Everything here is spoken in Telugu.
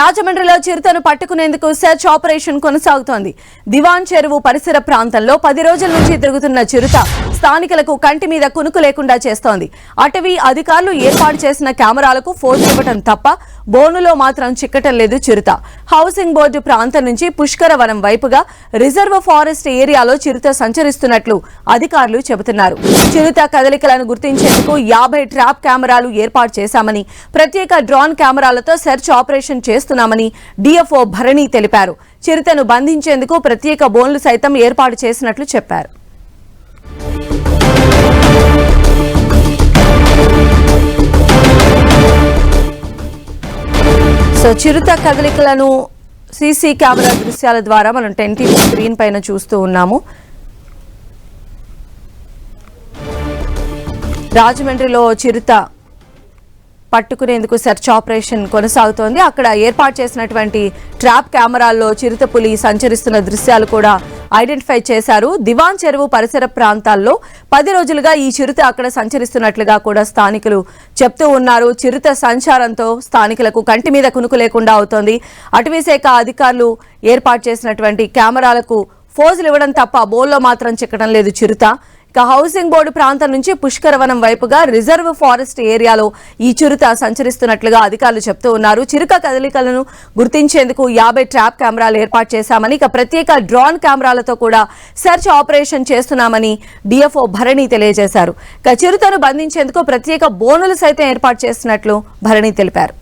రాజమండ్రిలో చిరుతను పట్టుకునేందుకు సెర్చ్ ఆపరేషన్ కొనసాగుతోంది. దివాన్ చెరువు పరిసర ప్రాంతంలో 10 రోజుల నుంచి తిరుగుతున్న చిరుత స్థానికులకు కంటి మీద కునుకు లేకుండా చేస్తోంది. అటవీ అధికారులు ఏర్పాటు చేసిన కెమెరాలకు ఫోజు ఇవ్వడం తప్ప బోనులో మాత్రం చిక్కటం లేదు చిరుత. హౌసింగ్ బోర్డు ప్రాంతం నుంచి పుష్కరవనం వైపుగా రిజర్వ్ ఫారెస్ట్ ఏరియాలో చిరుత సంచరిస్తున్నట్లు అధికారులు చెబుతున్నారు. చిరుత కదలికలను గుర్తించేందుకు 50 ట్రాప్ కెమెరాలు ఏర్పాటు చేశామని, ప్రత్యేక డ్రోన్ కెమెరాలతో సెర్చ్ ఆపరేషన్ చేస్తున్నామని డిఎఫ్ఓ భరణి తెలిపారు. చిరుతను బంధించేందుకు ప్రత్యేక బోన్లు సైతం ఏర్పాటు చేసినట్లు చెప్పారు. చిరుత కదలికలను సీసీ కెమెరా దృశ్యాల ద్వారా మనం 10 టీవీ స్క్రీన్ పైన చూస్తూ ఉన్నాము. రాజమండ్రిలో చిరుత పట్టుకునేందుకు సెర్చ్ ఆపరేషన్ కొనసాగుతోంది. అక్కడ ఏర్పాటు చేసినటువంటి ట్రాప్ కెమెరాల్లో చిరుత పులి సంచరిస్తున్న దృశ్యాలు కూడా ఐడెంటిఫై చేశారు. దివాన్ చెరువు పరిసర ప్రాంతాల్లో 10 రోజులుగా ఈ చిరుత అక్కడ సంచరిస్తున్నట్లుగా కూడా స్థానికులు చెప్తూ ఉన్నారు. చిరుత సంచారంతో స్థానికులకు కంటి మీద కునుకు లేకుండా అవుతోంది. అటవీశాఖ అధికారులు ఏర్పాటు చేసినటువంటి కెమెరాలకు ఫోజులు ఇవ్వడం తప్ప బోల్లో మాత్రం చిక్కడం లేదు చిరుత. ఇక హౌసింగ్ బోర్డు ప్రాంతం నుంచి పుష్కరవనం వైపుగా రిజర్వ్ ఫారెస్ట్ ఏరియాలో ఈ చిరుత సంచరిస్తున్నట్లుగా అధికారులు చెప్తూ ఉన్నారు. చిరుత కదలికలను గుర్తించేందుకు 50 ట్రాప్ కెమెరాలు ఏర్పాటు చేశామని, ఇక ప్రత్యేక డ్రోన్ కెమెరాలతో కూడా సెర్చ్ ఆపరేషన్ చేస్తున్నామని డిఎఫ్ఓ భరణి తెలియజేశారు. ఇక చిరుతను బంధించేందుకు ప్రత్యేక బోనులు సైతం ఏర్పాటు చేస్తున్నట్లు భరణి తెలిపారు.